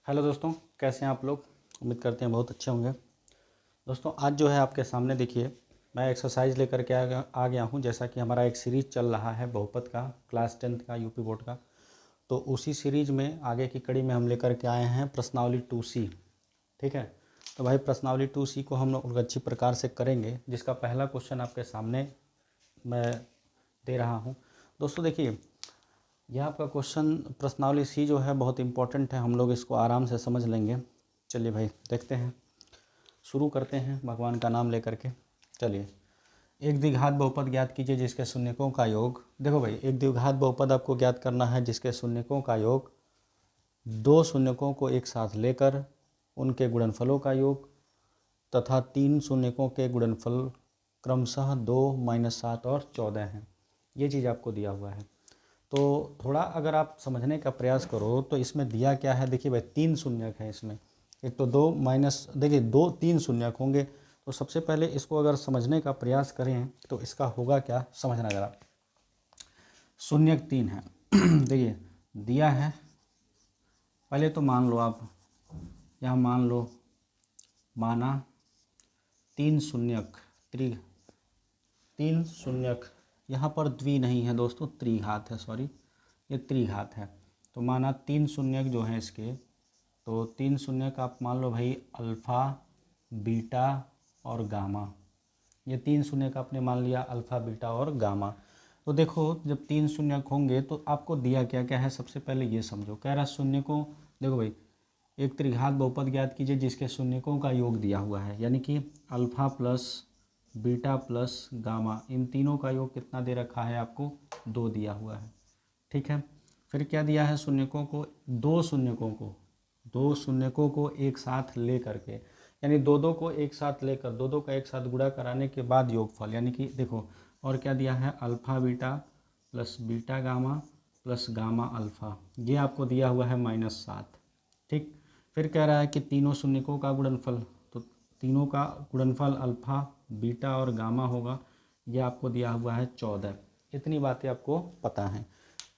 Hello दोस्तों, कैसे हैं आप लोग। उम्मीद करते हैं बहुत अच्छे होंगे। दोस्तों आज जो है आपके सामने देखिए, मैं एक्सरसाइज लेकर के आ गया हूं। जैसा कि हमारा एक सीरीज़ चल रहा है बहुपद का, क्लास 10th का यूपी बोर्ड का। तो उसी सीरीज़ में आगे की कड़ी में हम लेकर के आए हैं प्रश्नावली 2C। ठीक है, तो भाई प्रश्नावली 2C को हम लोग अच्छी प्रकार से करेंगे, जिसका पहला क्वेश्चन आपके सामने मैं दे रहा हूँ। दोस्तों देखिए, यह आपका क्वेश्चन प्रश्नावली सी जो है बहुत इंपॉर्टेंट है, हम लोग इसको आराम से समझ लेंगे। चलिए भाई देखते हैं, शुरू करते हैं भगवान का नाम लेकर के। चलिए, एक द्विघात बहुपद ज्ञात कीजिए जिसके शून्यकों का योग। देखो भाई, एक द्विघात बहुपद आपको ज्ञात करना है जिसके शून्यकों का योग दो शून्यकों को एक साथ लेकर उनके गुणनफलों का योग तथा तीन शून्यकों के गुणनफल क्रमशः 2, -7 और 14 हैं। ये चीज़ आपको दिया हुआ है। तो थोड़ा अगर आप समझने का प्रयास करो तो इसमें दिया क्या है। देखिए भाई, तीन शून्यक हैं इसमें। एक तो दो माइनस, देखिए दो तीन शून्यक होंगे। तो सबसे पहले इसको अगर समझने का प्रयास करें तो इसका होगा क्या, समझना जरा। शून्यक तीन है देखिए दिया है। पहले तो मान लो आप, यहाँ मान लो, माना तीन शून्यक, तीन शून्यक, यहाँ पर द्वि नहीं है दोस्तों, त्रिघात है, सॉरी ये त्रिघात है। तो माना तीन शून्यक जो हैं इसके, तो तीन शून्यक आप मान लो भाई अल्फ़ा, बीटा और गामा। ये तीन शून्यक आपने मान लिया अल्फ़ा, बीटा और गामा। तो देखो, जब तीन शून्यक होंगे तो आपको दिया क्या क्या है, सबसे पहले ये समझो। कह रहा शून्यकों, देखो भाई, एक त्रिघात बहुपद ज्ञात कीजिए जिसके शून्यकों का योग दिया हुआ है, यानी कि alpha plus beta plus gamma, इन तीनों का योग कितना दे रखा है आपको, 2 दिया हुआ है। ठीक है, फिर क्या दिया है, शून्यकों को, दो शून्यकों को एक साथ ले करके, यानी दो दो को एक साथ लेकर, दो दो का एक साथ गुणा कराने के बाद योगफल, यानी कि देखो, और क्या दिया है, alpha beta plus beta gamma plus gamma alpha, ये आपको दिया हुआ है -7। ठीक, फिर कह रहा है कि तीनों शून्यकों का गुणनफल, तो तीनों का गुणनफल अल्फ़ा, बीटा और गामा होगा, ये आपको दिया हुआ है 14। इतनी बातें आपको पता हैं।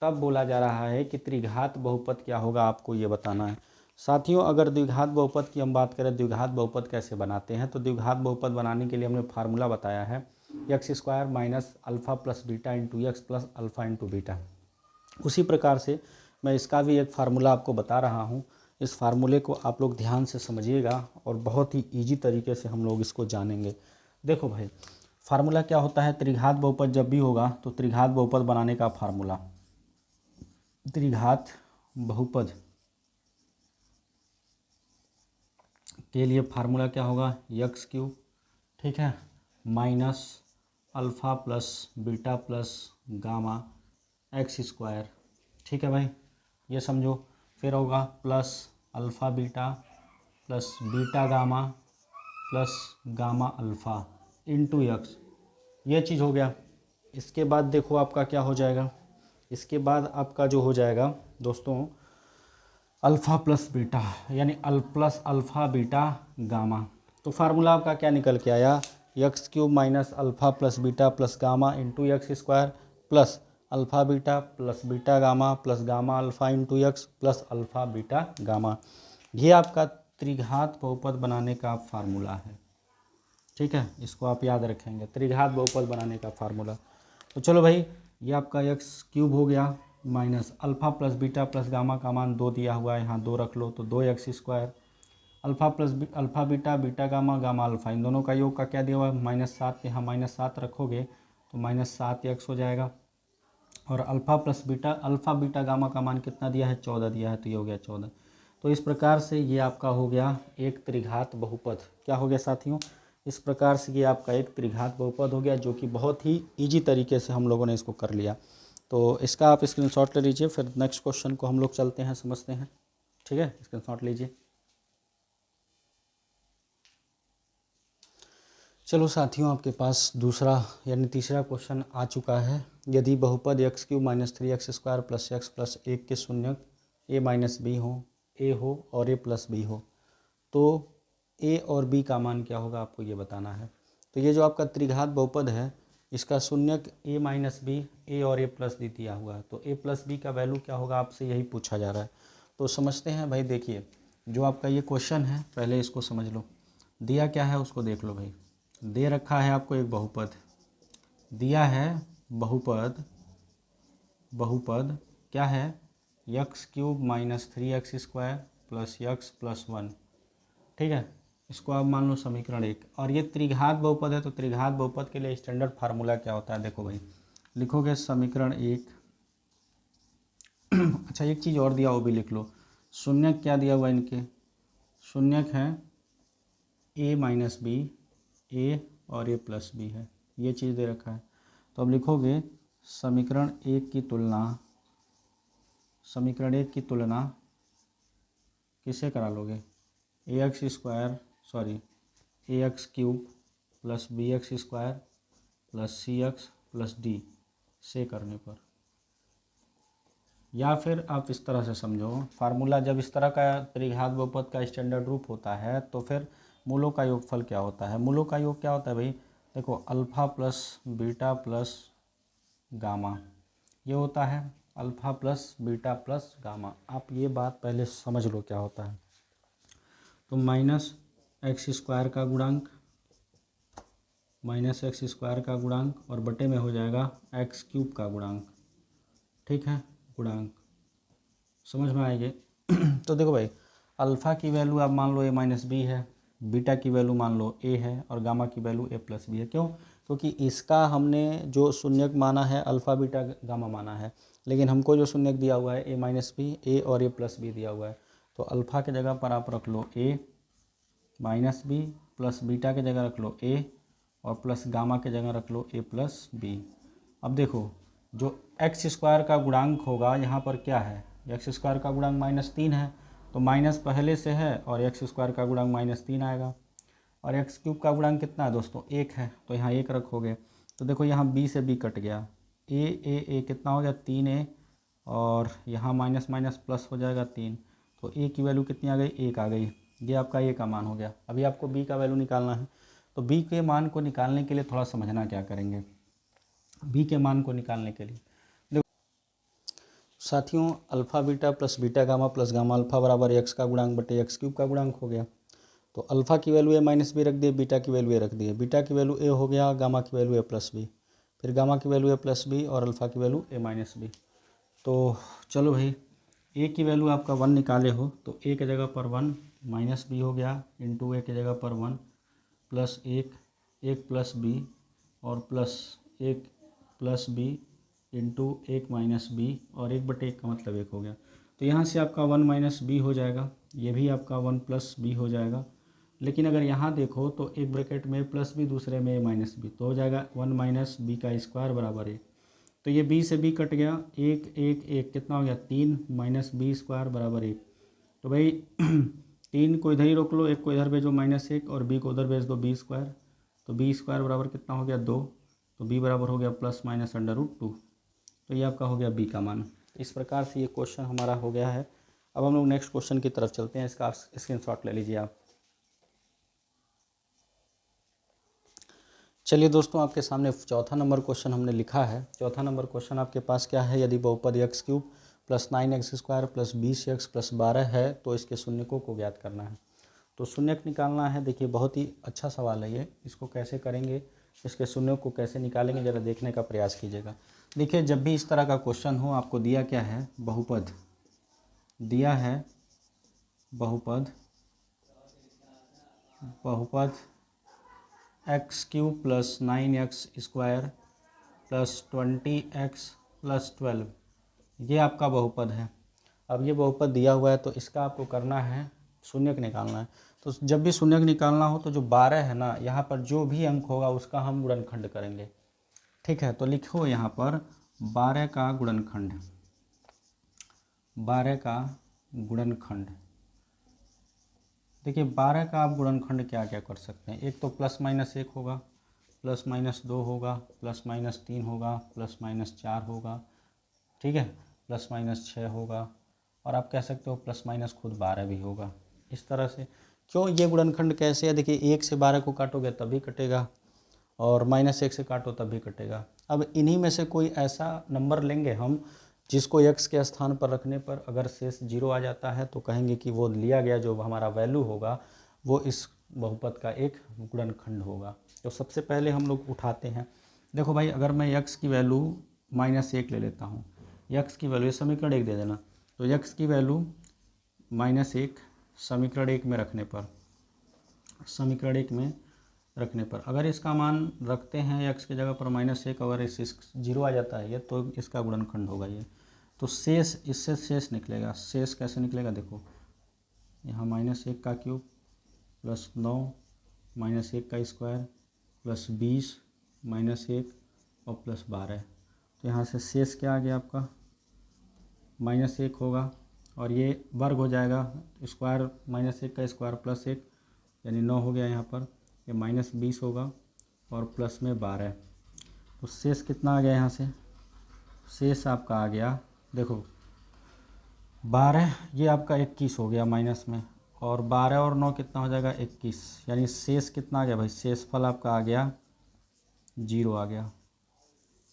तब बोला जा रहा है कि त्रिघात बहुपद क्या होगा, आपको ये बताना है। साथियों, अगर द्विघात बहुपद की हम बात करें, द्विघात बहुपद कैसे बनाते हैं, तो द्विघात बहुपद बनाने के लिए हमने फार्मूला बताया है, x² minus alpha plus beta into x plus alpha into beta. उसी प्रकार से मैं इसका भी एक फार्मूला आपको बता रहा हूँ। इस फार्मूले को आप लोग ध्यान से समझिएगा और बहुत ही ईजी तरीके से हम लोग इसको जानेंगे। देखो भाई, फार्मूला क्या होता है, त्रिघात बहुपद जब भी होगा तो त्रिघात बहुपद बनाने का फार्मूला, त्रिघात बहुपद के लिए फार्मूला क्या होगा, x³ ठीक है, minus alpha plus beta plus gamma x²। ठीक है भाई, ये समझो। फिर होगा plus alpha beta plus beta gamma plus gamma alpha into x, ये चीज़ हो गया। इसके बाद देखो आपका क्या हो जाएगा, इसके बाद आपका जो हो जाएगा दोस्तों, अल्फ़ा प्लस बीटा, यानी प्लस अल्फ़ा बीटा गामा। तो फार्मूला आपका क्या निकल के आया, x³ minus alpha plus beta plus gamma into x² plus alpha beta plus beta gamma plus gamma alpha into x plus alpha beta gamma. ये आपका त्रिघात बहुपद बनाने का फार्मूला है। ठीक है, इसको आप याद रखेंगे, त्रिघात बहुपद बनाने का फार्मूला। तो चलो भाई, ये आपका x³ हो गया minus alpha plus beta plus gamma का मान 2 दिया हुआ है, यहाँ 2 रख लो तो 2x², alpha plus alpha beta beta gamma gamma alpha, इन दोनों का योग का क्या दिया हुआ है, -7, यहाँ -7 रखोगे तो -7x हो जाएगा। और alpha plus beta, alpha beta gamma का मान कितना दिया है, 14 दिया है, तो ये हो गया 14। तो इस प्रकार से ये आपका हो गया एक त्रिघात बहुपद। क्या हो गया साथियों, इस प्रकार से ये आपका एक त्रिघात बहुपद हो गया, जो कि बहुत ही ईजी तरीके से हम लोगों ने इसको कर लिया। तो इसका आप स्क्रीनशॉट ले लीजिए, फिर नेक्स्ट क्वेश्चन को हम लोग चलते हैं, समझते हैं। ठीक है, स्क्रीनशॉट लीजिए। चलो साथियों, आपके पास दूसरा यानी तीसरा क्वेश्चन आ चुका है। यदि बहुपद x³ minus 3x² plus x plus 1 के शून्यक a माइनस बी हो, a हो और a प्लस बी हो, तो a और b का मान क्या होगा, आपको ये बताना है। तो ये जो आपका त्रिघात बहुपद है, इसका शून्यक a माइनस बी, a और a प्लस बी दिया हुआ है, तो a प्लस बी का वैल्यू क्या होगा, आपसे यही पूछा जा रहा है। तो समझते हैं भाई। देखिए, जो आपका ये क्वेश्चन है पहले इसको समझ लो, दिया क्या है उसको देख लो भाई। दे रखा है आपको एक बहुपद, दिया है बहुपद, बहुपद क्या है, x cube minus 3x² plus x plus 1, ठीक है। इसको आप मान लो समीकरण 1, और ये त्रिघात बहुपद है, तो त्रिघात बहुपद के लिए स्टैंडर्ड फार्मूला क्या होता है, देखो भाई लिखोगे समीकरण 1। अच्छा एक चीज़ और दिया वो भी लिख लो, शून्यक क्या दिया हुआ इनके, शून्यक है a माइनस बी, ए और a प्लस बी है, ये चीज़ दे रखा है। तो अब लिखोगे समीकरण 1 की तुलना, समीकरण 1 की तुलना किससे करा लोगे, ax cube plus bx² plus cx plus D से करने पर, या फिर आप इस तरह से समझो फार्मूला, जब इस तरह का त्रिघात बहुपद का स्टैंडर्ड रूप होता है तो फिर मूलों का योगफल क्या होता है, मूलों का योग क्या होता है भाई, देखो alpha plus beta plus gamma, ये होता है alpha plus beta plus gamma. आप ये बात पहले समझ लो क्या होता है। तो -x² का गुणांक, -x² का गुणांक और बटे में हो जाएगा x³ का गुणांक, ठीक है, गुणांक समझ में आएंगे। तो देखो भाई अल्फ़ा की वैल्यू आप मान लो a माइनस बी है, बीटा की वैल्यू मान लो a है और गामा की वैल्यू a प्लस बी है। क्यों, क्योंकि इसका हमने जो शून्यक माना है अल्फ़ा बीटा गामा माना है, लेकिन हमको जो शून्यक दिया हुआ है a माइनस बी, a और a प्लस बी दिया हुआ है। तो अल्फ़ा के जगह पर आप रख लो a minus b, plus beta के जगह रख लो a और प्लस गामा के जगह रख लो a प्लस बी। अब देखो जो x² का गुणांक होगा यहाँ पर क्या है, x² का गुणांक -3 है, तो माइनस पहले से है और x² का गुणांक -3 आएगा, और x³ का गुणांक कितना है दोस्तों, 1 है, तो यहाँ 1 रखोगे। तो देखो यहाँ b से b कट गया, a कितना हो गया 3a, और यहाँ माइनस माइनस प्लस हो जाएगा 3, तो a की वैल्यू कितनी आ गई, 1 आ गई। ये आपका a का मान हो गया। अभी आपको b का वैल्यू निकालना है, तो b के मान को निकालने के लिए थोड़ा समझना क्या करेंगे। b के मान को निकालने के लिए देखो साथियों, alpha beta plus beta gamma plus gamma alpha बराबर x का गुणांक बटे x³ का गुणांक हो गया। तो अल्फ़ा की वैल्यू a माइनस बी रख दिए, बीटा की वैल्यू a रख दिए, बीटा की वैल्यू a हो गया, गामा की वैल्यू a प्लस बी, फिर गामा की वैल्यू a प्लस बी और अल्फ़ा की वैल्यू a माइनस बी। तो चलो भाई a की वैल्यू आपका 1 निकाले हो, तो a के जगह पर 1 माइनस बी हो गया, इंटू a के जगह पर 1 प्लस 1 प्लस बी और plus 1 plus b into 1 minus b, और 1/1 का मतलब 1 हो गया। तो यहाँ से आपका 1 माइनस बी हो जाएगा, ये भी आपका 1 प्लस बी हो जाएगा। लेकिन अगर यहाँ देखो तो एक ब्रैकेट में प्लस बी, दूसरे में माइनस बी, तो हो जाएगा 1 माइनस बी का स्क्वायर बराबर 1। तो ये b से b कट गया, 1 कितना हो गया 3 माइनस बी स्क्वायर बराबर 1। तो भाई 3 को इधर ही रोक लो, 1 को इधर भेजो -1 और b को उधर भेज दो b स्क्वायर, तो b स्क्वायर बराबर कितना हो गया 2, तो b बराबर हो गया प्लस माइनस √2। तो ये आपका हो गया b का मान। इस प्रकार से ये क्वेश्चन हमारा हो गया है। अब हम लोग नेक्स्ट क्वेश्चन की तरफ चलते हैं, इसका स्क्रीनशॉट ले लीजिए आप। चलिए दोस्तों, आपके सामने चौथा नंबर क्वेश्चन हमने लिखा है। चौथा नंबर क्वेश्चन आपके पास क्या है, यदि बहुपद x³ plus 9x² plus 20x plus 12 है तो इसके शून्यकों को ज्ञात करना है। तो शून्यक निकालना है। देखिए बहुत ही अच्छा सवाल है ये, इसको कैसे करेंगे, इसके शून्यों को कैसे निकालेंगे, ज़रा देखने का प्रयास कीजिएगा। देखिए जब भी इस तरह का क्वेश्चन हो, आपको दिया क्या है, बहुपद दिया है, बहुपद x³ plus 9x² plus 20x plus 12, ये आपका बहुपद है। अब ये बहुपद दिया हुआ है तो इसका आपको करना है शून्यक निकालना है। तो जब भी शून्यक निकालना हो तो जो 12 है ना, यहाँ पर जो भी अंक होगा उसका हम गुणनखंड करेंगे, ठीक है। तो लिखो यहाँ पर 12 का गुणनखंड, 12 का गुणनखंड। देखिए 12 का आप गुणनखंड क्या क्या कर सकते हैं, एक तो प्लस माइनस 1 होगा, प्लस माइनस 2 होगा, प्लस माइनस 3 होगा, प्लस माइनस 4 होगा, ठीक है, प्लस माइनस 6 होगा, और आप कह सकते हो प्लस माइनस खुद 12 भी होगा। इस तरह से क्यों, ये गुणनखंड कैसे है, देखिए 1 से 12 को काटोगे तभी कटेगा, और -1 से काटो तब भी कटेगा। अब इन्हीं में से कोई ऐसा नंबर लेंगे हम जिसको x के स्थान पर रखने पर अगर शेष 0 आ जाता है तो कहेंगे कि वो लिया गया जो हमारा वैल्यू होगा वो इस बहुपद का एक गुणनखंड होगा। तो सबसे पहले हम लोग उठाते हैं। देखो भाई, अगर मैं x की वैल्यू -1 ले लेता हूँ, x की वैल्यू, समीकरण 1 दे देना, तो x की वैल्यू -1 समीकरण 1 में रखने पर, समीकरण 1 में रखने पर अगर इसका मान रखते हैं x की जगह पर -1, अगर इस 0 आ जाता है ये, तो इसका गुणनखंड होगा ये। तो शेष, इससे शेष निकलेगा। शेष कैसे निकलेगा, देखो यहाँ -1 का क्यूब प्लस 9 -1 का स्क्वायर प्लस 20 -1 और प्लस 12। तो यहाँ से शेष क्या आ गया आपका, -1 होगा और ये वर्ग हो जाएगा, स्क्वायर -1 का स्क्वायर प्लस 1 यानी 9 हो गया। यहाँ पर ये -20 होगा और प्लस में 12। तो शेष कितना आ गया यहाँ से, शेष आपका आ गया, देखो 12, ये आपका 21 हो गया माइनस में, और 12 और 9 कितना हो जाएगा 21, यानी शेष कितना आ गया भाई, शेषफल आपका आ गया 0 आ गया।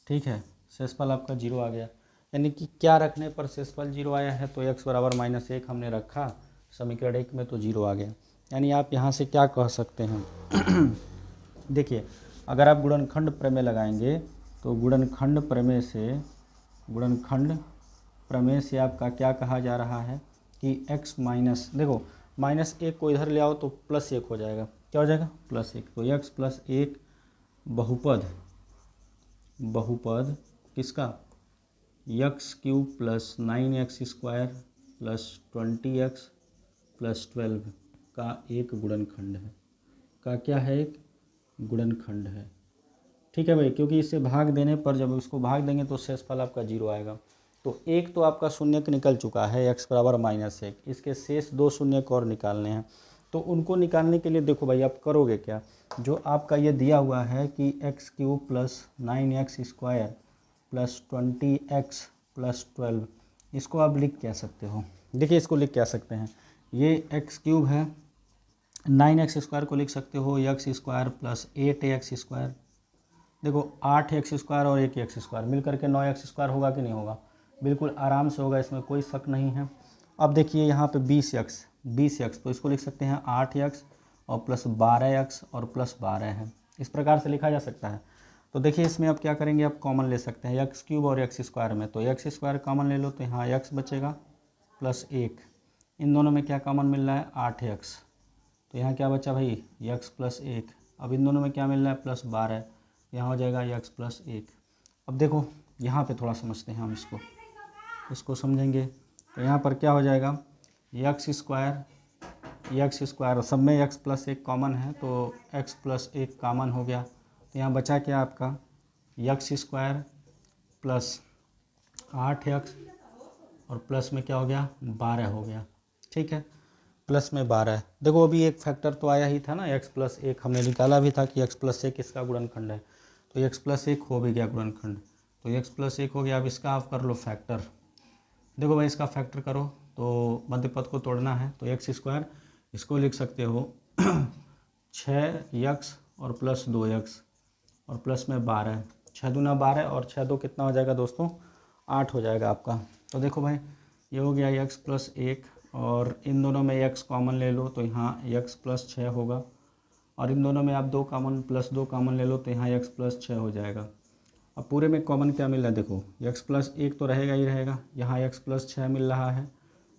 ठीक है, शेषफल आपका 0 आ गया, यानी कि क्या रखने पर शेषफल 0 आया है, तो x बराबर -1 हमने रखा समीकरण 1 में तो 0 आ गया। यानी आप यहाँ से क्या कह सकते हैं देखिए, अगर आप गुणनखंड प्रमेय लगाएंगे तो गुणनखंड प्रमेय से आपका क्या कहा जा रहा है कि x माइनस, देखो -1 को इधर ले आओ तो +1 हो जाएगा, क्या हो जाएगा +1, तो x + 1 बहुपद किसका, x³ + 9x² + 20x + 12 का एक गुणनखंड है, का क्या है, एक गुणनखंड है। ठीक है भाई, क्योंकि इसे भाग देने पर, जब इसको भाग देंगे तो शेषफल आपका 0 आएगा। तो एक तो आपका शून्यक निकल चुका है, x बराबर -1, इसके शेष 2 शून्यक और निकालने हैं। तो उनको निकालने के लिए देखो भाई, आप करोगे क्या, जो आपका ये दिया हुआ है कि x³ + 9x² + 20x + 12, इसको आप लिख क्या सकते हो, देखिए इसको लिख क्या सकते हैं, ये x³ है, 9x² को लिख सकते हो x² + 8x², देखो 8x² और 1x² मिल करके 9x² होगा कि नहीं होगा, बिल्कुल आराम से होगा, इसमें कोई शक नहीं है। अब देखिए यहाँ पे 20x, तो इसको लिख सकते हैं 8x और प्लस 12x और प्लस 12 है, इस प्रकार से लिखा जा सकता है। तो देखिए इसमें आप क्या करेंगे, आप कॉमन ले सकते हैं x³ और x² में, तो x² कॉमन ले लो तो यहाँ x बचेगा + 1, इन दोनों में क्या कॉमन मिल रहा है 8x, तो यहाँ क्या बचा भाई x + 1, अब इन दोनों में क्या मिल रहा है +12, यहाँ हो जाएगा x + 1। अब देखो यहाँ पे थोड़ा समझते हैं हम इसको समझेंगे, तो यहाँ पर क्या हो जाएगा x² सब में x + 1 कॉमन है, तो x + 1 कॉमन हो गया, तो यहाँ बचा क्या आपका x² + 8x और प्लस में क्या हो गया 12 हो गया। ठीक है, प्लस में 12, देखो अभी एक फैक्टर तो आया ही था ना, x + 1 हमने निकाला भी था कि x + 1 इसका गुणनखंड है, तो x + 1 हो भी गया गुणनखंड, तो x + 1 हो गया। अब इसका आप कर लो फैक्टर, देखो भाई इसका फैक्टर करो तो मध्य पद को तोड़ना है, तो x² इसको लिख सकते हो 6x और प्लस 2x और प्लस में 12, 6 दूना 12 और 6 दो कितना हो जाएगा दोस्तों 8 हो जाएगा आपका। तो देखो भाई ये हो गया x + 1 और इन दोनों में x कॉमन ले लो तो यहाँ x + 6 होगा, और इन दोनों में आप 2 कॉमन + 2 कॉमन ले लो तो यहाँ x + 6 हो जाएगा। अब पूरे में कॉमन क्या मिल रहा है, देखो x + 1 तो रहेगा ही रहेगा, यहाँ x + 6 मिल रहा है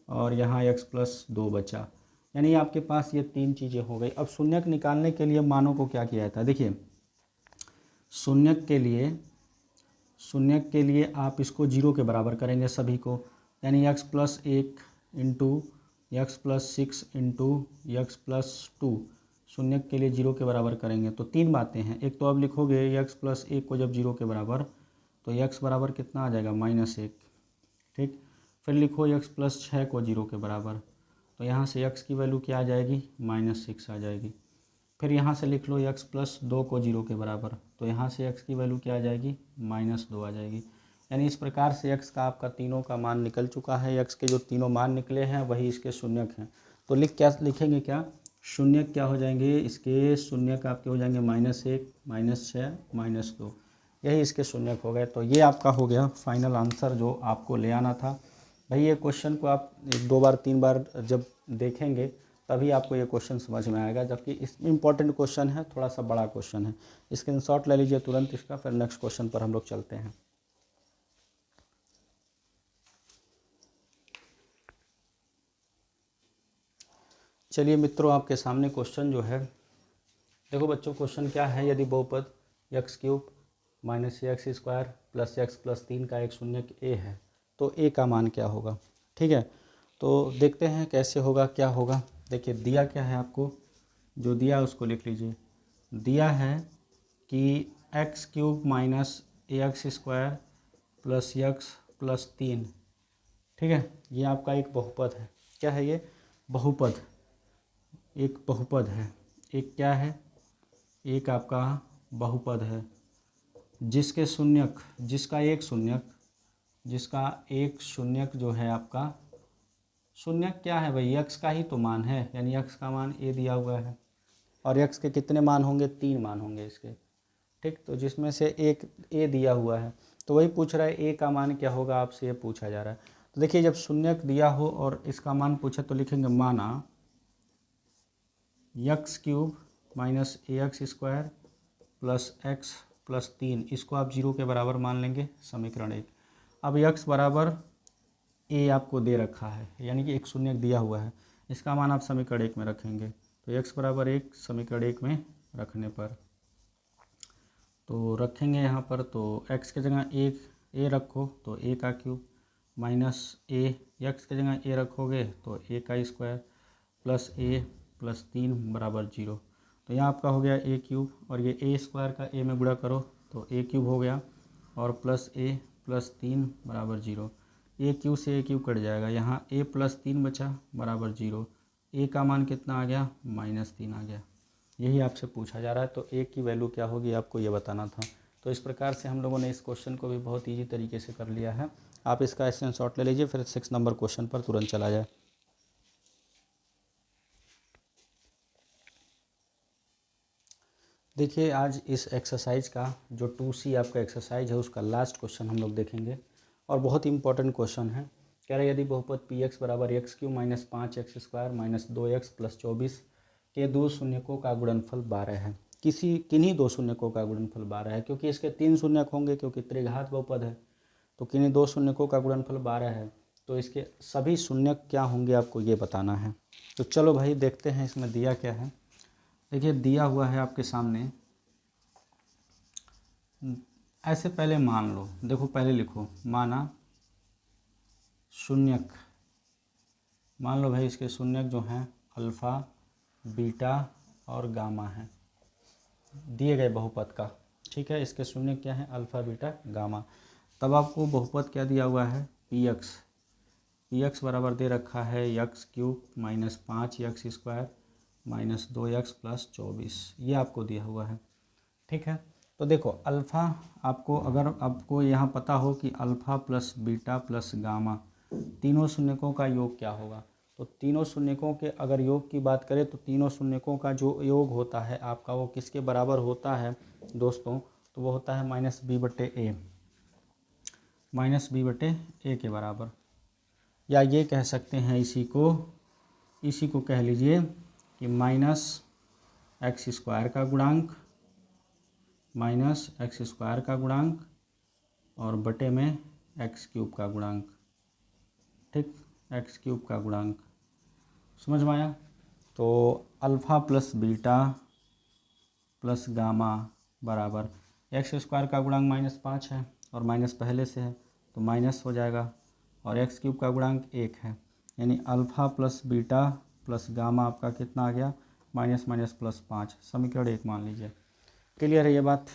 और यहाँ x + 2 बचा, यानी आपके पास ये 3 चीज़ें हो गई। अब शून्यक निकालने के लिए मानों को क्या किया था, देखिए शून्यक के लिए आप इसको 0 के बराबर करेंगे सभी को, यानी x + 1 into x + 6 into x + 2 शून्यक के लिए 0 के बराबर करेंगे। तो 3 बातें हैं, एक तो अब लिखोगे x + 1 को जब 0 के बराबर, तो x बराबर कितना आ जाएगा -1, ठीक। फिर लिखो x + 6 को 0 के बराबर, तो यहाँ से x की वैल्यू क्या आ जाएगी -6 आ जाएगी। फिर यहाँ से लिख लो x + 2 को 0 के बराबर, तो यहाँ से x की वैल्यू क्या आ जाएगी -2 आ जाएगी। यानी इस प्रकार से x का आपका तीनों का मान निकल चुका है, x के जो तीनों मान निकले हैं वही इसके शून्यक हैं। तो लिखेंगे क्या, शून्यक क्या हो जाएंगे, इसके शून्यक आपके हो जाएंगे -1 -6 -2, यही इसके शून्यक हो गए। तो ये आपका हो गया फाइनल आंसर जो आपको ले आना था। भाई ये क्वेश्चन को आप 2 बार 3 बार जब देखेंगे तभी आपको ये क्वेश्चन समझ में आएगा, जबकि इस इम्पॉर्टेंट क्वेश्चन है, थोड़ा सा बड़ा क्वेश्चन है। स्क्रीनशॉट ले लीजिए तुरंत इसका, फिर नेक्स्ट क्वेश्चन पर हम लोग चलते हैं। चलिए मित्रों, आपके सामने क्वेश्चन जो है, देखो बच्चों क्वेश्चन क्या है, यदि बहुपद x³ minus x square plus x plus 3 का एक शून्यक a है तो a का मान क्या होगा। ठीक है, तो देखते हैं कैसे होगा, क्या होगा। देखिए दिया क्या है आपको, जो दिया उसको लिख लीजिए। दिया है कि x³ minus x square plus x plus 3, ठीक है, ये आपका एक बहुपद है। क्या है ये, बहुपद, एक बहुपद है। एक क्या है, एक आपका बहुपद है जिसके शून्यक, जिसका एक शून्यक जो है आपका, शून्यक क्या है भाई, x का ही तो मान है, यानी x का मान a दिया हुआ है और x के कितने मान होंगे, 3 मान होंगे इसके। ठीक, तो जिसमें से एक a दिया हुआ है, तो वही पूछ रहा है a का मान क्या होगा, आपसे ये पूछा जा रहा है। तो देखिए जब शून्यक दिया हो और इसका मान पूछे तो लिखेंगे माना x³ minus x square plus x plus 3, इसको आप 0 के बराबर मान लेंगे, समीकरण 1। अब x बराबर a आपको दे रखा है, यानी कि एक शून्यक दिया हुआ है, इसका मान आप समीकरण 1 में रखेंगे। तो x बराबर 1 समीकरण 1 में रखने पर तो रखेंगे यहाँ पर, तो x की जगह एक a रखो तो a का क्यूब माइनस a, x की जगह a रखोगे तो a का स्क्वायर प्लस a प्लस 3 बराबर 0। तो यहाँ आपका हो गया a³ और ये a स्क्वायर का a में गुणा करो तो a³ हो गया और प्लस a प्लस 3 बराबर 0। a³ से a³ कट जाएगा, यहाँ a प्लस 3 बचा बराबर 0। a का मान कितना आ गया, -3 आ गया। यही आपसे पूछा जा रहा है, तो a की वैल्यू क्या होगी आपको ये बताना था। तो इस प्रकार से हम लोगों ने इस क्वेश्चन को भी बहुत ईजी तरीके से कर लिया है। आप इसका स्क्रीनशॉट ले लीजिए, फिर 6 नंबर क्वेश्चन पर तुरंत चला जाए। देखिए आज इस एक्सरसाइज का जो 2C आपका एक्सरसाइज है उसका लास्ट क्वेश्चन हम लोग देखेंगे और बहुत ही इंपॉर्टेंट क्वेश्चन है। कह रहे यदि बहुपद px बराबर x³ minus 5x square minus 2x plus 24 के दो शून्यकों का गुणनफल 12 है, किन्हीं दो शून्यकों का गुणनफल 12 है, क्योंकि इसके 3 शून्यक होंगे, क्योंकि त्रिघात बहुपद है, तो किन्हीं दो शून्यकों का गुणनफल 12 है, तो इसके सभी शून्यक क्या होंगे आपको ये बताना है। तो चलो भाई देखते हैं इसमें दिया क्या है। देखिए दिया हुआ है आपके सामने, ऐसे पहले मान लो, देखो पहले लिखो, माना शून्यक, मान लो भाई इसके शून्यक जो हैं अल्फ़ा बीटा और गामा है दिए गए बहुपद का। ठीक है, इसके शून्यक क्या है, अल्फ़ा बीटा गामा। तब आपको बहुपद क्या दिया हुआ है, px बराबर दे रखा है x³ minus 5x square minus 2x plus 24, ये आपको दिया हुआ है। ठीक है, तो देखो अल्फ़ा आपको, अगर आपको यहाँ पता हो कि alpha plus beta plus gamma तीनों शून्यकों का योग क्या होगा, तो तीनों शून्यकों के अगर योग की बात करें तो तीनों शून्यकों का जो योग होता है आपका वो किसके बराबर होता है दोस्तों, तो वो होता है -b/a, -b/a के बराबर। या ये कह सकते हैं इसी को कह लीजिए कि -x स्क्वायर का गुणांक और बटे में x³ का गुणांक। ठीक, x³ का गुणांक समझ में आया। तो alpha plus beta plus gamma बराबर एक्स स्क्वायर का गुणांक -5 है और माइनस पहले से है तो माइनस हो जाएगा, और x³ का गुणांक 1 है, यानी alpha plus beta plus gamma आपका कितना आ गया, -+5, समीकरण 1 मान लीजिए। क्लियर है ये बात,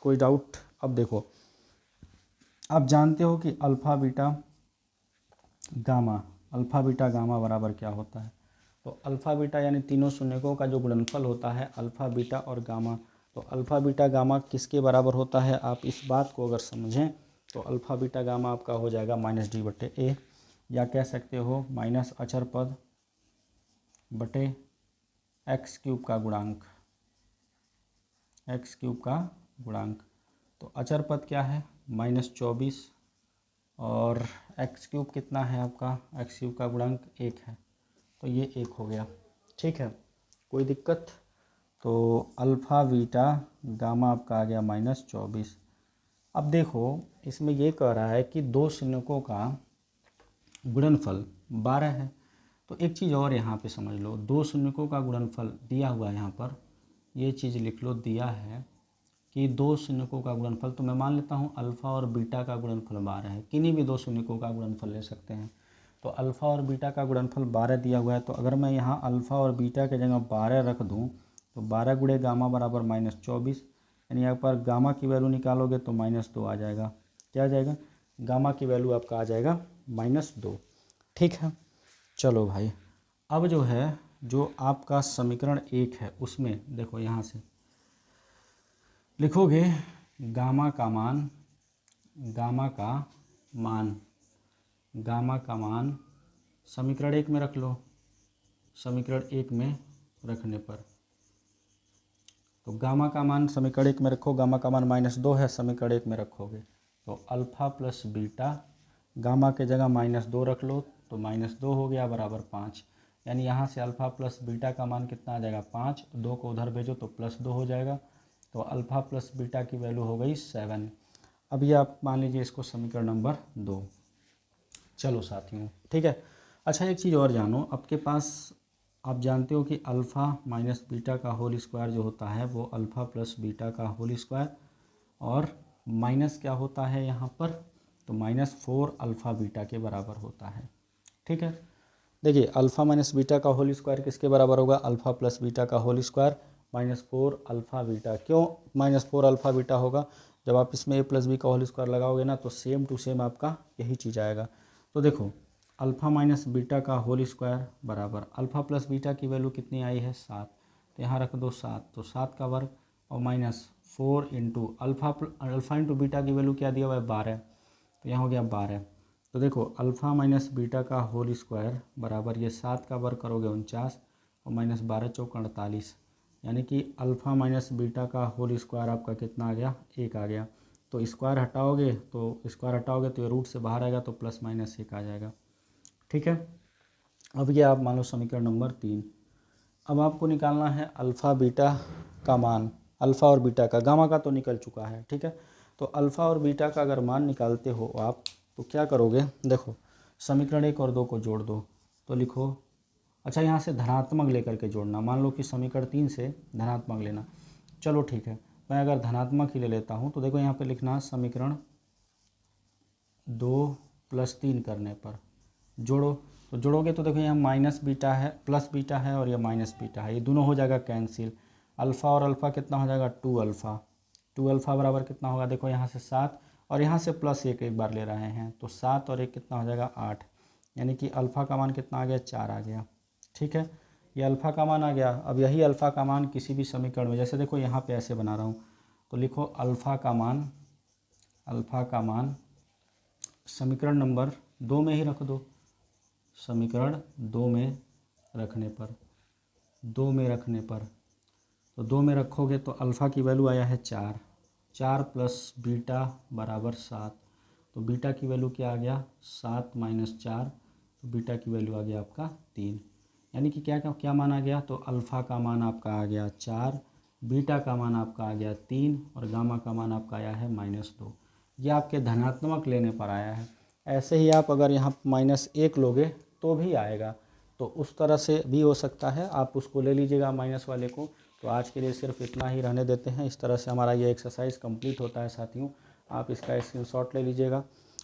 कोई डाउट। अब देखो, आप जानते हो कि अल्फ़ा बीटा गामा बराबर क्या होता है, तो अल्फ़ा बीटा यानी तीनों शून्यकों का जो गुणनफल होता है अल्फ़ा बीटा और गामा, तो अल्फ़ा बीटा गामा किसके बराबर होता है, आप इस बात को अगर समझें तो अल्फ़ा बीटा गामा आपका हो जाएगा -d/a, या कह सकते हो माइनस अचर पद बटे x³ का गुणांक, तो अचर पद क्या है -24 और एक्स क्यूब कितना है आपका, एक्स क्यूब का गुणांक 1 है तो ये 1 हो गया। ठीक है, कोई दिक्कत? तो अल्फ़ा बीटा गामा आपका आ गया -24। अब देखो इसमें ये कह रहा है कि दो शून्यकों का गुणनफल 12 है। तो एक चीज़ और यहाँ पे समझ लो, दो शून्यकों का गुणनफल दिया हुआ है, यहाँ पर ये चीज़ लिख लो, दिया है कि दो शून्यकों का गुणनफल, तो मैं मान लेता हूँ अल्फ़ा और बीटा का गुणनफल 12 है। किन्हीं भी दो शून्यकों का गुणनफल ले सकते हैं। तो अल्फ़ा और बीटा का गुणनफल 12 दिया हुआ है, तो अगर मैं यहाँ अल्फ़ा और बीटा के जगह 12 रख दूँ तो 12 गुणे गामा बराबर -24, यानी यहाँ पर गामा की वैल्यू निकालोगे तो -2 आ जाएगा। क्या आ जाएगा? गामा की वैल्यू आपका आ जाएगा -2। ठीक है, चलो भाई, अब जो है जो आपका समीकरण 1 है उसमें देखो यहाँ से लिखोगे गामा का मान, गामा का मान, गामा का मान समीकरण 1 में रख लो। समीकरण 1 में रखने पर तो गामा का मान समीकरण 1 में रखो, गामा का मान -2 है, समीकरण 1 में रखोगे तो अल्फ़ा प्लस बीटा, गामा के जगह -2 रख लो तो -2 हो गया बराबर 5, यानी यहाँ से अल्फ़ा प्लस बीटा का मान कितना आ जाएगा 5, 2 को उधर भेजो तो +2 हो जाएगा, तो अल्फ़ा प्लस बीटा की वैल्यू हो गई 7। अब ये आप मान लीजिए इसको समीकरण नंबर 2। चलो साथियों, ठीक है। अच्छा, एक चीज़ और जानो, आपके पास आप जानते हो कि अल्फ़ा माइनस बीटा का होल स्क्वायर जो होता है वो अल्फ़ा प्लस बीटा का होल स्क्वायर, और माइनस क्या होता है यहाँ पर, तो -4 अल्फ़ा बीटा के बराबर होता है। ठीक है, देखिए अल्फ़ा माइनस बीटा का होल स्क्वायर किसके बराबर होगा, अल्फ़ा प्लस बीटा का होल स्क्वायर -4 अल्फ़ा बीटा। क्यों -4 अल्फ़ा बीटा होगा? जब आप इसमें a प्लस बी का होल स्क्वायर लगाओगे ना तो सेम टू सेम आपका यही चीज़ आएगा। तो देखो अल्फ़ा माइनस बीटा का होल स्क्वायर बराबर अल्फ़ा प्लस बीटा की वैल्यू कितनी आई है 7, तो यहाँ रख दो 7, तो 7 का वर्ग और -4 इंटू अल्फ़ा इंटू बीटा की वैल्यू क्या दिया हुआ है 12, तो यहाँ हो गया 12। तो देखो अल्फ़ा माइनस बीटा का होल स्क्वायर बराबर ये 7 का वर्ग करोगे 49 और -12 चौक 48, यानी कि अल्फ़ा माइनस बीटा का होल स्क्वायर आपका कितना आ गया 1 आ गया। तो स्क्वायर हटाओगे तो ये रूट से बाहर आएगा तो +-1 आ जाएगा। ठीक है, अब ये आप मान लो समीकरण नंबर 3। अब आपको निकालना है अल्फ़ा बीटा का मान, अल्फ़ा और बीटा का, गामा का तो निकल चुका है। ठीक है, तो अल्फ़ा और बीटा का अगर मान निकालते हो आप तो क्या करोगे, देखो समीकरण 1 और 2 को जोड़ दो तो लिखो, अच्छा यहाँ से धनात्मक लेकर के जोड़ना, मान लो कि समीकरण 3 से धनात्मक लेना। चलो ठीक है, मैं अगर धनात्मक ही ले लेता हूँ तो देखो यहाँ पे लिखना समीकरण 2 + 3 करने पर जोड़ो, तो जोड़ोगे तो देखो यहाँ माइनस बीटा है, प्लस बीटा है और ये माइनस बीटा है, ये दोनों हो जाएगा कैंसिल। अल्फ़ा और अल्फ़ा कितना हो जाएगा 2 अल्फ़ा, 2 अल्फ़ा बराबर कितना होगा, देखो यहाँ से 7 और यहाँ से +1 एक बार ले रहे हैं तो 7 और 1 कितना हो जाएगा 8, यानी कि अल्फ़ा का मान कितना आ गया 4 आ गया। ठीक है, ये अल्फ़ा का मान आ गया। अब यही अल्फ़ा का मान किसी भी समीकरण में, जैसे देखो यहाँ पे ऐसे बना रहा हूँ, तो लिखो अल्फ़ा का मान समीकरण नंबर 2 में ही रख दो, समीकरण 2 में रखने पर तो 2 में रखोगे तो अल्फ़ा की वैल्यू आया है 4 प्लस बीटा बराबर 7, तो बीटा की वैल्यू क्या आ गया 7 - 4, तो बीटा की वैल्यू आ गया आपका 3, यानी कि क्या मान आ गया, तो अल्फ़ा का मान आपका आ गया 4, बीटा का मान आपका आ गया 3 और गामा का मान आपका आया है -2। ये आपके धनात्मक लेने पर आया है। ऐसे ही आप अगर यहाँ -1 लोगे तो भी आएगा, तो उस तरह से भी हो सकता है, आप उसको ले लीजिएगा माइनस वाले को। तो आज के लिए सिर्फ इतना ही रहने देते हैं। इस तरह से हमारा ये एक्सरसाइज कंप्लीट होता है साथियों। आप इसका स्क्रीनशॉट ले लीजिएगा,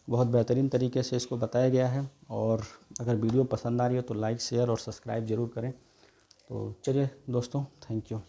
बहुत बेहतरीन तरीके से इसको बताया गया है। और अगर वीडियो पसंद आ रही हो तो लाइक शेयर और सब्सक्राइब ज़रूर करें। तो चलिए दोस्तों, थैंक यू।